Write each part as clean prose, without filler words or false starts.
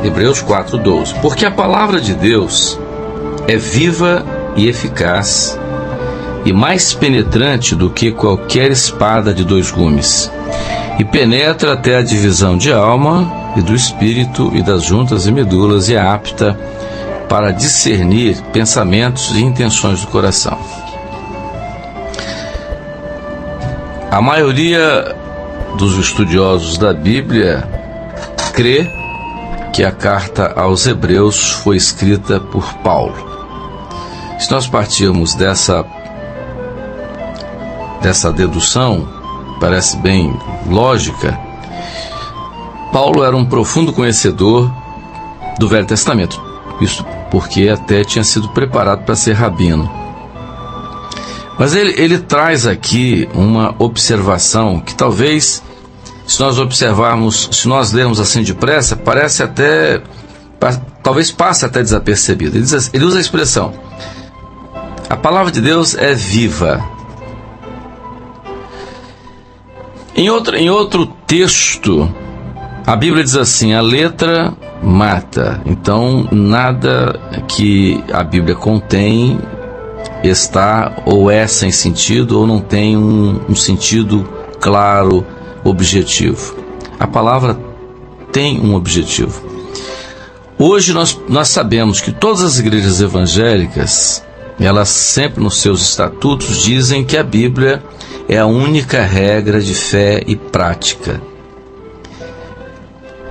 Hebreus 4:12. Porque a palavra de Deus é viva e eficaz e mais penetrante do que qualquer espada de 2 gumes, e penetra até a divisão de alma e do espírito e das juntas e medulas, e é apta para discernir pensamentos e intenções do coração. A maioria dos estudiosos da Bíblia crê que a carta aos Hebreus foi escrita por Paulo. Se nós partirmos dessa dedução, parece bem lógica, Paulo era um profundo conhecedor do Velho Testamento, isso porque até tinha sido preparado para ser rabino. Mas ele traz aqui uma observação que talvez, se nós observarmos, se nós lermos assim depressa, parece até, talvez passe até desapercebido. Ele usa a expressão: a palavra de Deus é viva. Em outro texto, a Bíblia diz assim: a letra mata. Então, nada que a Bíblia contém está ou é sem sentido, ou não tem um sentido claro, objetivo. A palavra tem um objetivo. Hoje nós sabemos que todas as igrejas evangélicas, elas sempre nos seus estatutos dizem que a Bíblia é a única regra de fé e prática.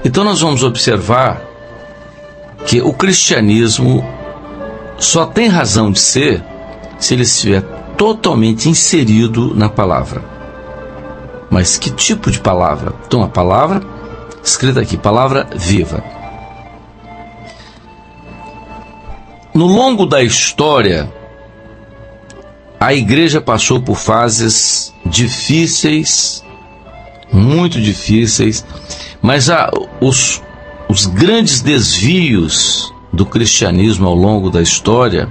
Então nós vamos observar que o cristianismo só tem razão de ser se ele estiver totalmente inserido na palavra. Mas que tipo de palavra? Então a palavra escrita aqui, palavra viva. No longo da história, a igreja passou por fases difíceis, muito difíceis, mas os grandes desvios do cristianismo ao longo da história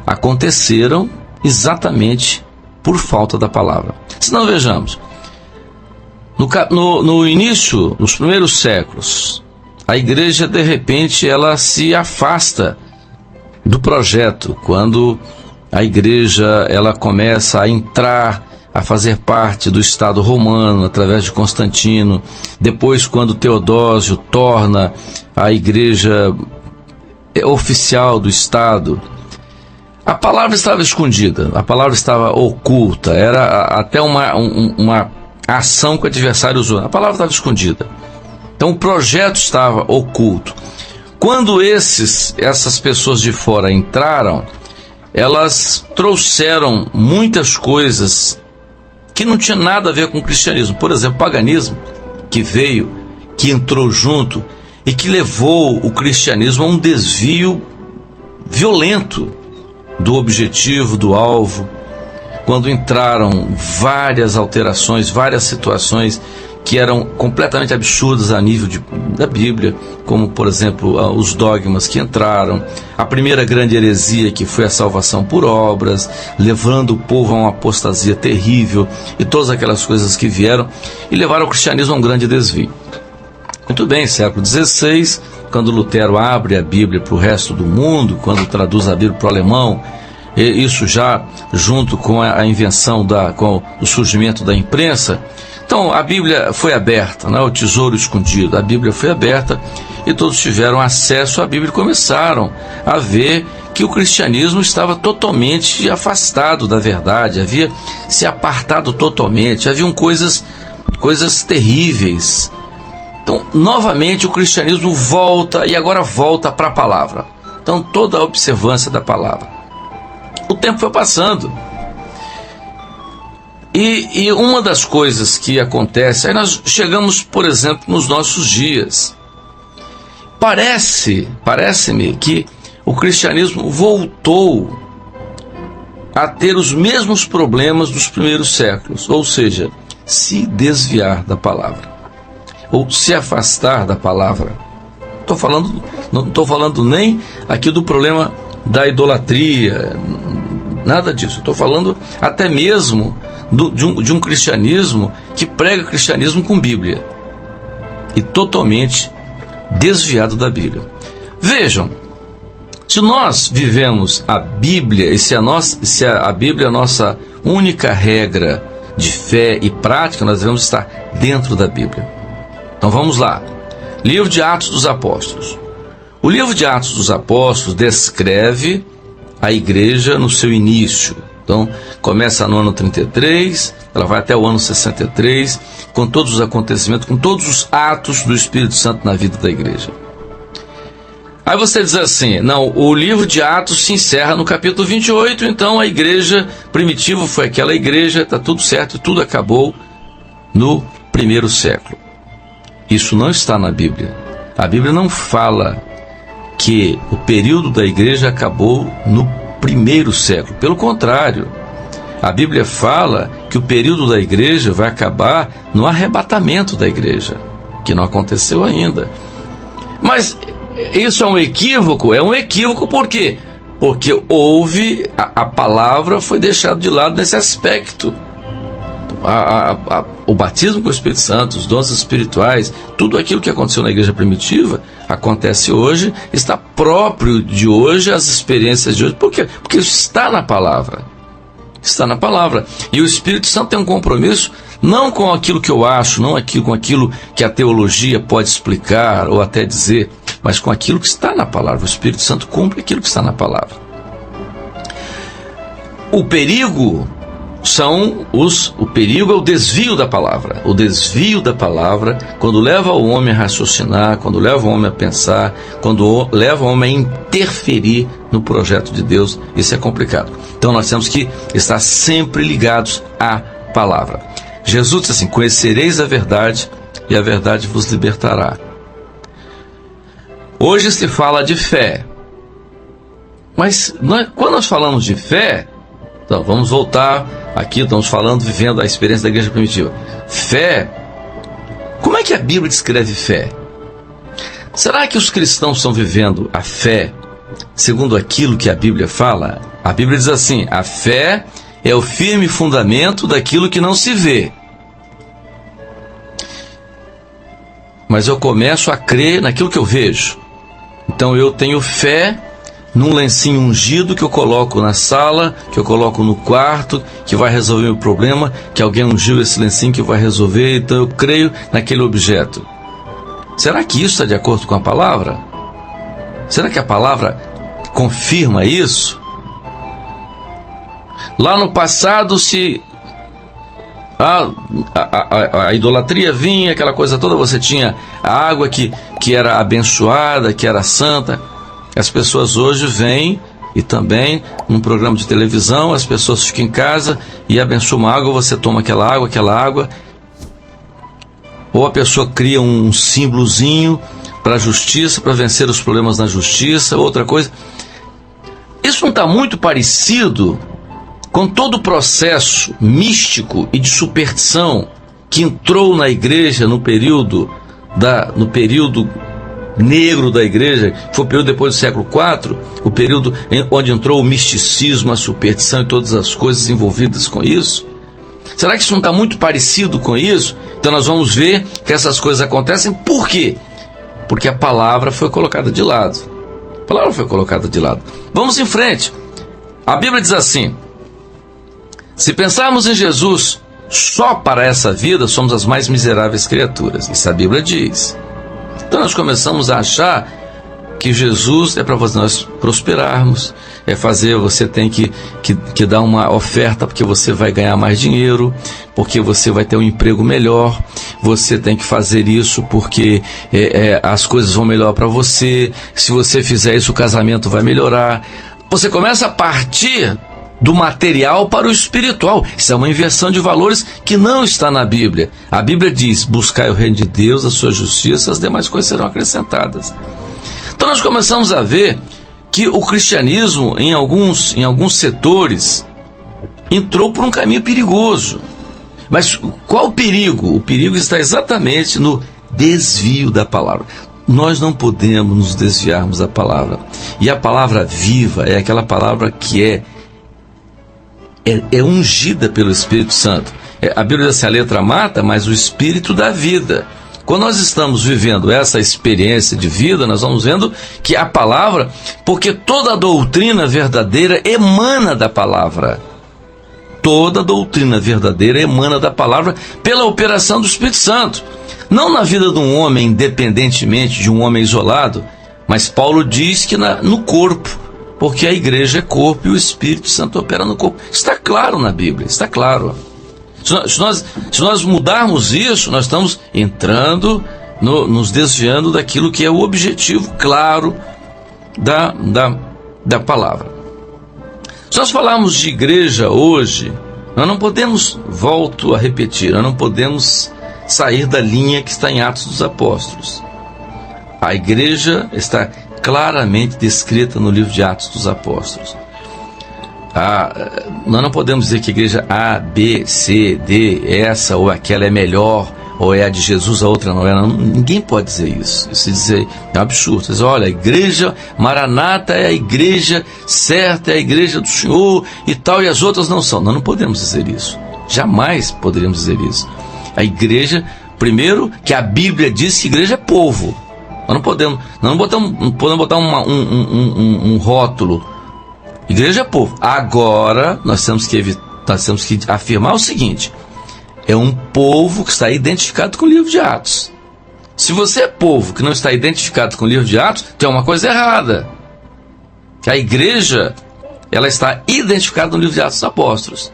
aconteceram exatamente por falta da palavra. Se não, vejamos, no início, nos primeiros séculos, a igreja de repente ela se afasta do projeto, quando a igreja ela começa a entrar, a fazer parte do Estado romano através de Constantino. Depois, quando Teodósio torna a igreja oficial do Estado, a palavra estava escondida, a palavra estava oculta, era até uma ação que o adversário usou. A palavra estava escondida. Então o projeto estava oculto. Quando essas pessoas de fora entraram, elas trouxeram muitas coisas que não tinha nada a ver com o cristianismo. Por exemplo, o paganismo que veio, que entrou junto e que levou o cristianismo a um desvio violento do objetivo, do alvo, quando entraram várias alterações, várias situações que eram completamente absurdas a nível da Bíblia, como, por exemplo, os dogmas que entraram, a primeira grande heresia, que foi a salvação por obras, levando o povo a uma apostasia terrível, e todas aquelas coisas que vieram e levaram o cristianismo a um grande desvio. Muito bem, século XVI, quando Lutero abre a Bíblia para o resto do mundo, quando traduz a Bíblia para o alemão, isso já junto com a invenção, com o surgimento da imprensa. Então a Bíblia foi aberta, o tesouro escondido, a Bíblia foi aberta e todos tiveram acesso à Bíblia e começaram a ver que o cristianismo estava totalmente afastado da verdade, havia se apartado totalmente, haviam coisas terríveis. Então, novamente o cristianismo volta, e agora volta para a palavra. Então, toda a observância da palavra. O tempo foi passando. E uma das coisas que acontece, aí nós chegamos, por exemplo, nos nossos dias. Parece-me que o cristianismo voltou a ter os mesmos problemas dos primeiros séculos, ou seja, se desviar da palavra, ou se afastar da palavra. Não estou falando nem aqui do problema da idolatria, nada disso. Estou falando até mesmo de um cristianismo que prega cristianismo com Bíblia e totalmente desviado da Bíblia. Vejam, se nós vivemos a Bíblia, e se a Bíblia é a nossa única regra de fé e prática, nós devemos estar dentro da Bíblia. Então vamos lá. Livro de Atos dos Apóstolos. O livro de Atos dos Apóstolos descreve a igreja no seu início. Então, começa no ano 33, ela vai até o ano 63, com todos os acontecimentos, com todos os atos do Espírito Santo na vida da igreja. Aí você diz assim, não, o livro de Atos se encerra no capítulo 28, então a igreja primitiva foi aquela igreja, está tudo certo, tudo acabou no primeiro século. Isso não está na Bíblia. A Bíblia não fala que o período da igreja acabou no primeiro século. Pelo contrário, a Bíblia fala que o período da igreja vai acabar no arrebatamento da igreja, que não aconteceu ainda. Mas isso é um equívoco? É um equívoco por quê? Porque a palavra foi deixada de lado nesse aspecto. O batismo com o Espírito Santo, os dons espirituais, tudo aquilo que aconteceu na igreja primitiva, acontece hoje, está próprio de hoje, as experiências de hoje. Por quê? Porque isso está na palavra. Está na palavra. E o Espírito Santo tem um compromisso, não com aquilo que eu acho, não com aquilo que a teologia pode explicar ou até dizer, mas com aquilo que está na palavra. O Espírito Santo cumpre aquilo que está na palavra. O perigo é o desvio da palavra. O desvio da palavra, quando leva o homem a raciocinar, quando leva o homem a pensar, quando leva o homem a interferir no projeto de Deus, isso é complicado. Então nós temos que estar sempre ligados à palavra. Jesus disse assim, conhecereis a verdade e a verdade vos libertará. Hoje se fala de fé, mas quando nós falamos de fé, então vamos voltar aqui, estamos vivendo a experiência da igreja primitiva. Fé, como é que a Bíblia descreve fé? Será que os cristãos estão vivendo a fé segundo aquilo que a Bíblia fala? A Bíblia diz assim, a fé é o firme fundamento daquilo que não se vê. Mas eu começo a crer naquilo que eu vejo. Então eu tenho fé num lencinho ungido que eu coloco na sala, que eu coloco no quarto, que vai resolver o problema, que alguém ungiu esse lencinho que vai resolver, então eu creio naquele objeto. Será que isso está de acordo com a palavra? Será que a palavra confirma isso? Lá no passado, se a idolatria vinha, aquela coisa toda, você tinha a água que era abençoada, que era santa. As pessoas hoje vêm e também, num programa de televisão, as pessoas ficam em casa e abençoam uma água, você toma aquela água, ou a pessoa cria um símbolozinho para a justiça, para vencer os problemas na justiça, outra coisa. Isso não está muito parecido com todo o processo místico e de superstição que entrou na igreja no período negro da igreja, que foi o período depois do século IV, o período onde entrou o misticismo, a superstição e todas as coisas envolvidas com isso? Será que isso não está muito parecido com isso? Então nós vamos ver que essas coisas acontecem. Por quê? Porque a palavra foi colocada de lado. A palavra foi colocada de lado. Vamos em frente. A Bíblia diz assim, se pensarmos em Jesus só para essa vida, somos as mais miseráveis criaturas. Isso a Bíblia diz. Então nós começamos a achar que Jesus é para nós prosperarmos, você tem que dar uma oferta porque você vai ganhar mais dinheiro, porque você vai ter um emprego melhor, você tem que fazer isso porque as coisas vão melhor para você, se você fizer isso o casamento vai melhorar. Você começa a partir do material para o espiritual. Isso é uma inversão de valores que não está na Bíblia. A Bíblia diz, buscai o reino de Deus, a sua justiça, as demais coisas serão acrescentadas. Então nós começamos a ver que o cristianismo, em alguns setores, entrou por um caminho perigoso. Mas qual o perigo? O perigo está exatamente no desvio da palavra. Nós não podemos nos desviarmos da palavra. E a palavra viva é aquela palavra que é ungida pelo Espírito Santo. A Bíblia diz assim, a letra mata, mas o Espírito dá vida. quando nós estamos vivendo essa experiência de vida, nós vamos vendo que a palavra, porque toda doutrina verdadeira emana da palavra. Toda doutrina verdadeira emana da palavra pela operação do Espírito Santo. Não na vida de um homem independentemente, de um homem isolado, mas Paulo diz que no corpo, porque a igreja é corpo e o Espírito Santo opera no corpo. Está claro na Bíblia, está claro. Se nós mudarmos isso, nós estamos entrando, nos desviando daquilo que é o objetivo claro da palavra. Se nós falarmos de igreja hoje, nós não podemos, volto a repetir, nós não podemos sair da linha que está em Atos dos Apóstolos. A igreja está claramente descrita no livro de Atos dos Apóstolos. Nós não podemos dizer que a igreja A, B, C, D, essa ou aquela é melhor, ou é a de Jesus, a outra não é. Não, ninguém pode dizer isso. Isso é um absurdo. Dizer, olha, a igreja Maranata é a igreja certa, é a igreja do Senhor e tal, e as outras não são. Nós não podemos dizer isso. Jamais poderíamos dizer isso. A igreja, primeiro, que a Bíblia diz que a igreja é povo. Nós não podemos botar um rótulo. Igreja é povo. Agora, nós temos que afirmar o seguinte: é um povo que está identificado com o livro de Atos. Se você é povo que não está identificado com o livro de Atos, tem uma coisa errada. Que a igreja, ela está identificada no livro de Atos dos Apóstolos.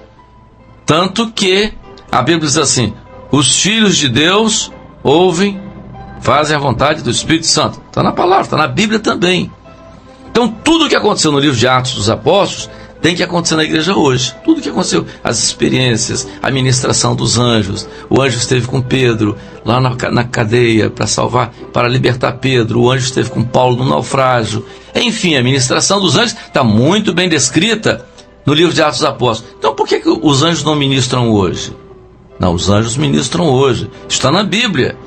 Tanto que a Bíblia diz assim: os filhos de Deus ouvem, fazem a vontade do Espírito Santo. Está na palavra, está na Bíblia também. Então, tudo o que aconteceu no livro de Atos dos Apóstolos tem que acontecer na igreja hoje. Tudo o que aconteceu, as experiências, a ministração dos anjos. O anjo esteve com Pedro lá na cadeia para salvar, para libertar Pedro. O anjo esteve com Paulo no naufrágio. Enfim, a ministração dos anjos está muito bem descrita no livro de Atos dos Apóstolos. Então, por que os anjos não ministram hoje? Não, os anjos ministram hoje. Está na Bíblia.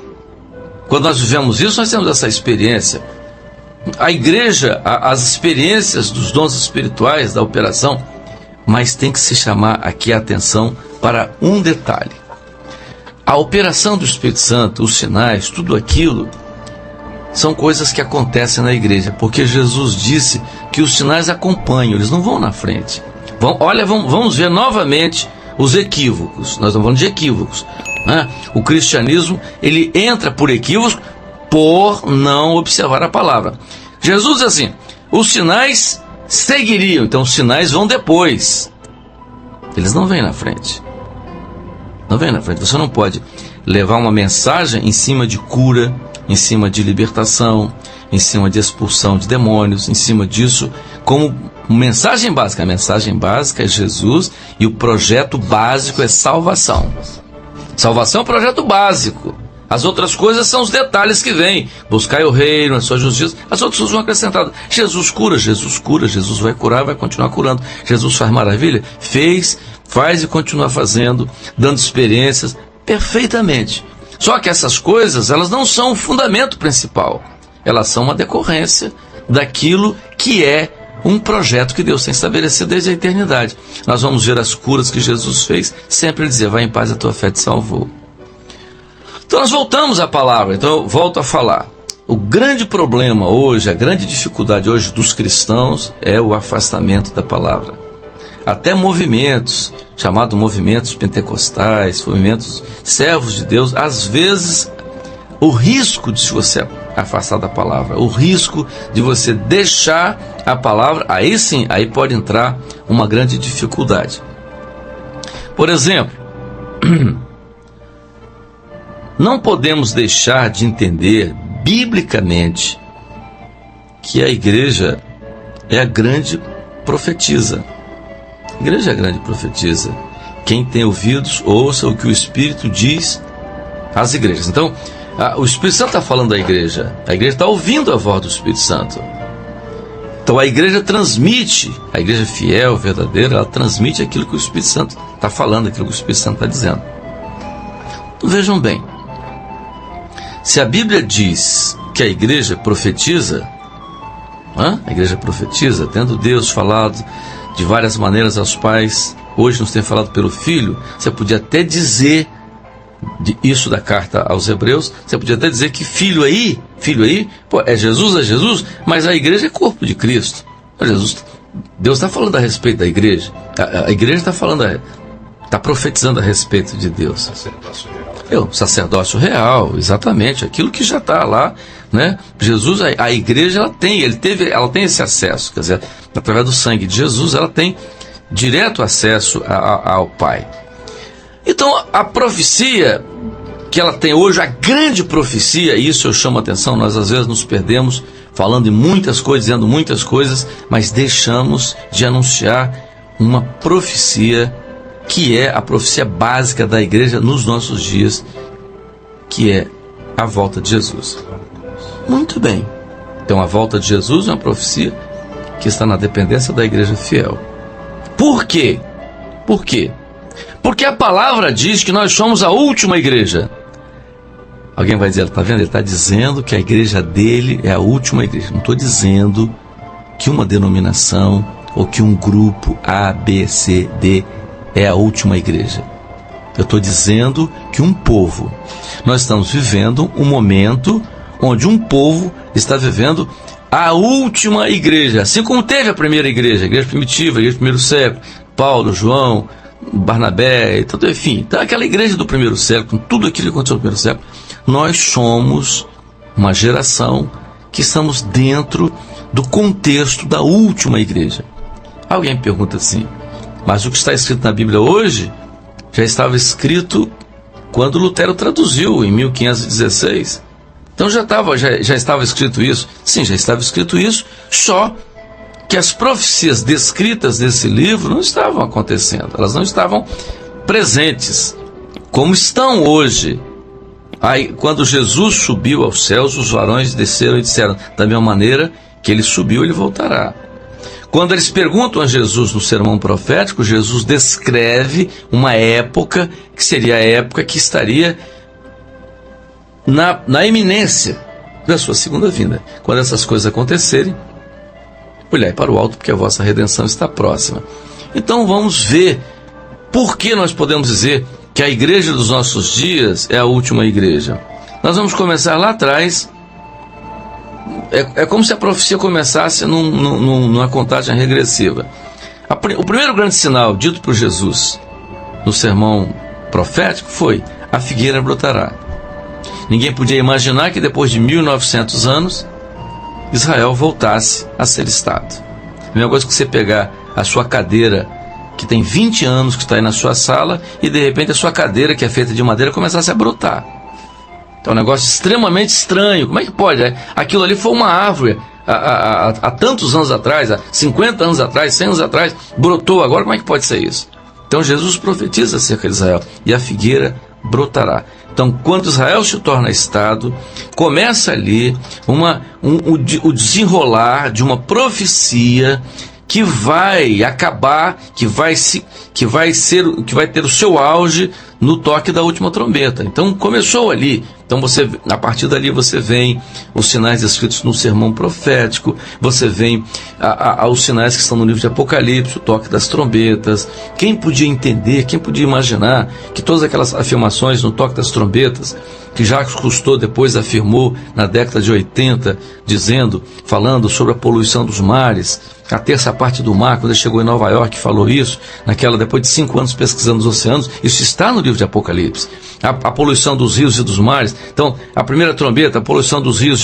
Quando nós vivemos isso, nós temos essa experiência. A igreja, as experiências dos dons espirituais, da operação, mas tem que se chamar aqui a atenção para um detalhe. A operação do Espírito Santo, os sinais, tudo aquilo, são coisas que acontecem na igreja, porque Jesus disse que os sinais acompanham, eles não vão na frente. Vamos ver novamente os equívocos. Nós estamos falando de equívocos, né? O cristianismo, ele entra por equívocos por não observar a palavra. Jesus diz assim: os sinais seguiriam, então os sinais vão depois. Eles não vêm na frente. Não vem na frente. Você não pode levar uma mensagem em cima de cura, em cima de libertação, em cima de expulsão de demônios, em cima disso, como mensagem básica. A mensagem básica é Jesus e o projeto básico é salvação. Salvação é um projeto básico. As outras coisas são os detalhes que vêm. Buscai o reino, a sua justiça. As outras coisas vão acrescentadas. Jesus cura, Jesus vai curar, vai continuar curando. Jesus faz maravilha? Faz e continua fazendo, dando experiências perfeitamente. Só que essas coisas, elas não são o fundamento principal. Elas são uma decorrência daquilo que é um projeto que Deus tem estabelecido desde a eternidade. Nós vamos ver as curas que Jesus fez, sempre ele dizia: vai em paz, a tua fé te salvou. Então nós voltamos à palavra, então eu volto a falar. O grande problema hoje, a grande dificuldade hoje dos cristãos é o afastamento da palavra. Até movimentos, chamados movimentos pentecostais, movimentos servos de Deus, às vezes o risco de você afastar da palavra, o risco de você deixar a palavra, aí sim, aí pode entrar uma grande dificuldade. Por exemplo, não podemos deixar de entender biblicamente que a igreja é a grande profetisa. A igreja é a grande profetisa. Quem tem ouvidos, ouça o que o Espírito diz às igrejas. Então, o Espírito Santo está falando da igreja. A igreja está ouvindo a voz do Espírito Santo. Então a igreja transmite, a igreja fiel, verdadeira, ela transmite aquilo que o Espírito Santo está falando, aquilo que o Espírito Santo está dizendo. Então, vejam bem. Se a Bíblia diz que a igreja profetiza, a igreja profetiza, tendo Deus falado de várias maneiras aos pais, hoje nos tem falado pelo Filho, você podia até dizer isso da carta aos Hebreus, você podia até dizer que filho aí, pô, é Jesus, mas a igreja é corpo de Cristo. Deus está falando a respeito da igreja. A igreja está falando, está profetizando a respeito de Deus. Sacerdócio real. Sacerdócio real, exatamente, aquilo que já está lá, né? Jesus, a igreja, ela tem esse acesso, quer dizer, através do sangue de Jesus, ela tem direto acesso ao Pai. Então, a profecia que ela tem hoje, a grande profecia, e isso eu chamo a atenção, nós às vezes nos perdemos falando em muitas coisas, dizendo muitas coisas, mas deixamos de anunciar uma profecia que é a profecia básica da igreja nos nossos dias, que é a volta de Jesus. Muito bem. Então, a volta de Jesus é uma profecia que está na dependência da igreja fiel. Por quê? Por quê? Porque a palavra diz que nós somos a última igreja. Alguém vai dizer, está vendo? Ele está dizendo que a igreja dele é a última igreja. Não estou dizendo que uma denominação ou que um grupo A, B, C, D é a última igreja. Eu estou dizendo que um povo, nós estamos vivendo um momento onde um povo está vivendo a última igreja, assim como teve a primeira igreja, a igreja primitiva, a igreja do primeiro século, Paulo, João, Barnabé, então, enfim, então, aquela igreja do primeiro século, com tudo aquilo que aconteceu no primeiro século, nós somos uma geração que estamos dentro do contexto da última igreja. Alguém me pergunta assim, mas o que está escrito na Bíblia hoje já estava escrito quando Lutero traduziu em 1516. Então já estava escrito isso? Sim, já estava escrito isso, só que as profecias descritas nesse livro não estavam acontecendo, elas não estavam presentes, como estão hoje. Aí, quando Jesus subiu aos céus, os varões desceram e disseram, da mesma maneira que ele subiu, ele voltará. Quando eles perguntam a Jesus no sermão profético, Jesus descreve uma época, que seria a época que estaria na iminência da sua segunda vinda. Quando essas coisas acontecerem, olhai para o alto, porque a vossa redenção está próxima. Então vamos ver por que nós podemos dizer que a igreja dos nossos dias é a última igreja. Nós vamos começar lá atrás. É como se a profecia começasse numa contagem regressiva. O primeiro grande sinal dito por Jesus no sermão profético foi: a figueira brotará. Ninguém podia imaginar que depois de 1900 anos Israel voltasse a ser Estado. A mesma coisa que você pegar a sua cadeira que tem 20 anos que está aí na sua sala e de repente a sua cadeira, que é feita de madeira, começasse a brotar. É um negócio extremamente estranho. Como é que pode? Aquilo ali foi uma árvore há tantos anos atrás, há 50 anos atrás, 100 anos atrás, brotou agora. Como é que pode ser isso? Então Jesus profetiza acerca de Israel, e a figueira brotará. Então, quando Israel se torna Estado, começa ali o desenrolar de uma profecia que vai acabar, que vai ter o seu auge no toque da última trombeta. Então começou ali. Então a partir dali você vem os sinais descritos no sermão profético, você vem os sinais que estão no livro de Apocalipse, o toque das trombetas. Quem podia entender, quem podia imaginar que todas aquelas afirmações no toque das trombetas, que Jacques Cousteau depois afirmou na década de 80, falando sobre a poluição dos mares, a terça parte do mar, quando ele chegou em Nova York, falou isso, depois de 5 anos pesquisando os oceanos, isso está no livro de Apocalipse. A poluição dos rios e dos mares. Então, a primeira trombeta, a poluição dos rios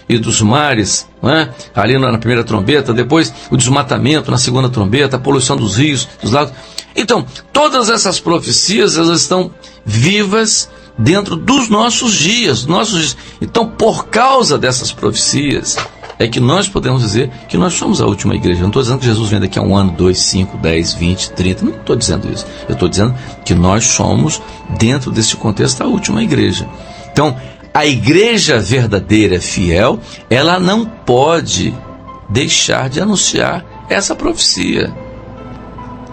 e dos mares, né? Ali na primeira trombeta, depois o desmatamento na segunda trombeta, a poluição dos rios, dos lagos. Então, todas essas profecias, elas estão vivas dentro dos nossos dias. Então, por causa dessas profecias, é que nós podemos dizer que nós somos a última igreja. Eu não estou dizendo que Jesus vem daqui a 1 ano, 2, 5, 10, 20, 30. Não estou dizendo isso. Eu estou dizendo que nós somos, dentro desse contexto, a última igreja. Então, a igreja verdadeira, fiel, ela não pode deixar de anunciar essa profecia.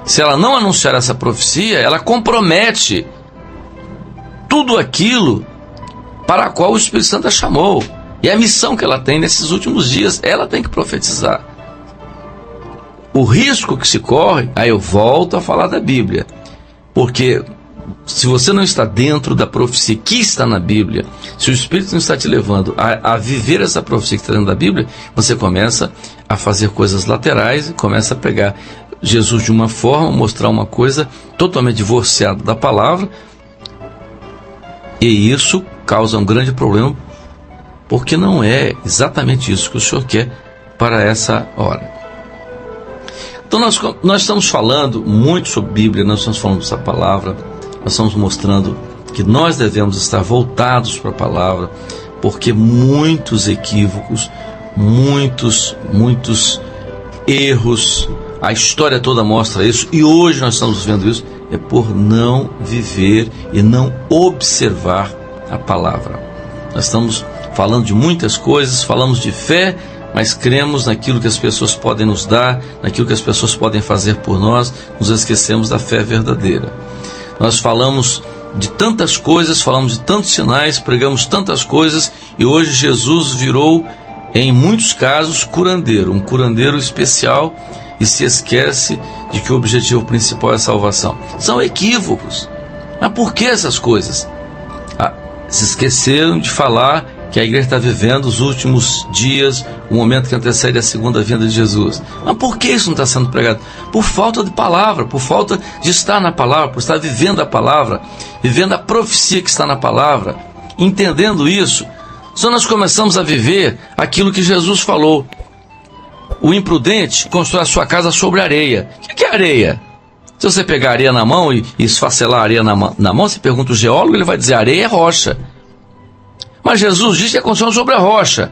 Se ela não anunciar essa profecia, ela compromete tudo aquilo para a qual o Espírito Santo a chamou. E a missão que ela tem nesses últimos dias, ela tem que profetizar. O risco que se corre, aí eu volto a falar da Bíblia, porque se você não está dentro da profecia que está na Bíblia, se o Espírito não está te levando a viver essa profecia que está dentro da Bíblia, você começa a fazer coisas laterais e começa a pegar Jesus de uma forma, mostrar uma coisa totalmente divorciada da palavra, e isso causa um grande problema, porque não é exatamente isso que o Senhor quer para essa hora. Então nós estamos falando muito sobre Bíblia, nós estamos falando dessa palavra, nós estamos mostrando que nós devemos estar voltados para a palavra, porque muitos equívocos, muitos erros, a história toda mostra isso, e hoje nós estamos vendo isso, é por não viver e não observar a palavra. Nós estamos falando de muitas coisas, falamos de fé, mas cremos naquilo que as pessoas podem nos dar, naquilo que as pessoas podem fazer por nós, nos esquecemos da fé verdadeira. Nós falamos de tantas coisas, falamos de tantos sinais, pregamos tantas coisas, e hoje Jesus virou, em muitos casos, curandeiro, um curandeiro especial, e se esquece de que o objetivo principal é a salvação. São equívocos. Mas por que essas coisas? Se esqueceram de falar que a igreja está vivendo os últimos dias, o momento que antecede a segunda vinda de Jesus. Mas por que isso não está sendo pregado? Por falta de palavra, por falta de estar na palavra, por estar vivendo a palavra, vivendo a profecia que está na palavra. Entendendo isso, só nós começamos a viver aquilo que Jesus falou. O imprudente constrói a sua casa sobre areia. O que é areia? Se você pegar areia na mão e esfacelar a areia na mão, você pergunta ao geólogo, ele vai dizer: areia é rocha. Mas Jesus diz que é construção sobre a rocha.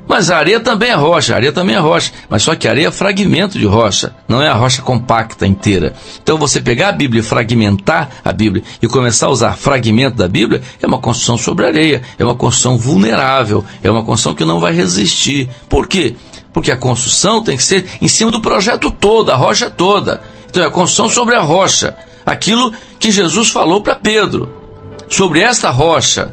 Mas a areia também é rocha, a areia também é rocha. Mas só que a areia é fragmento de rocha, não é a rocha compacta inteira. Então você pegar a Bíblia e fragmentar a Bíblia e começar a usar fragmento da Bíblia, é uma construção sobre areia, é uma construção vulnerável, é uma construção que não vai resistir. Por quê? Porque a construção tem que ser em cima do projeto todo, a rocha toda. Então é a construção sobre a rocha, aquilo que Jesus falou para Pedro, sobre esta rocha.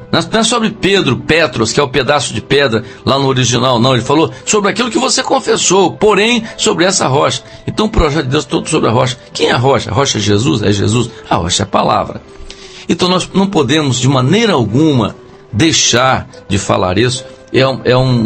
Não é sobre Petros, que é o pedaço de pedra lá no original, não. Ele falou sobre aquilo que você confessou, porém sobre essa rocha. Então o projeto de Deus todo sobre a rocha. Quem é a rocha? A rocha é Jesus? É Jesus. A rocha é a palavra. Então nós não podemos de maneira alguma deixar de falar isso.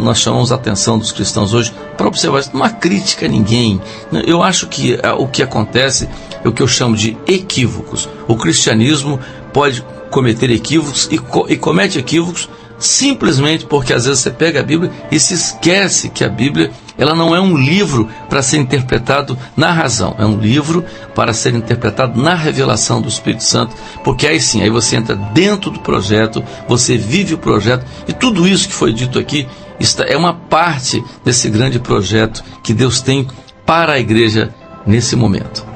Nós chamamos a atenção dos cristãos hoje para observar isso. Não há crítica a ninguém. Eu acho que o que acontece é o que eu chamo de equívocos. O cristianismo pode cometer equívocos e comete equívocos simplesmente porque às vezes você pega a Bíblia e se esquece que a Bíblia ela não é um livro para ser interpretado na razão, é um livro para ser interpretado na revelação do Espírito Santo, porque aí sim, aí você entra dentro do projeto, você vive o projeto, e tudo isso que foi dito aqui é uma parte desse grande projeto que Deus tem para a igreja nesse momento.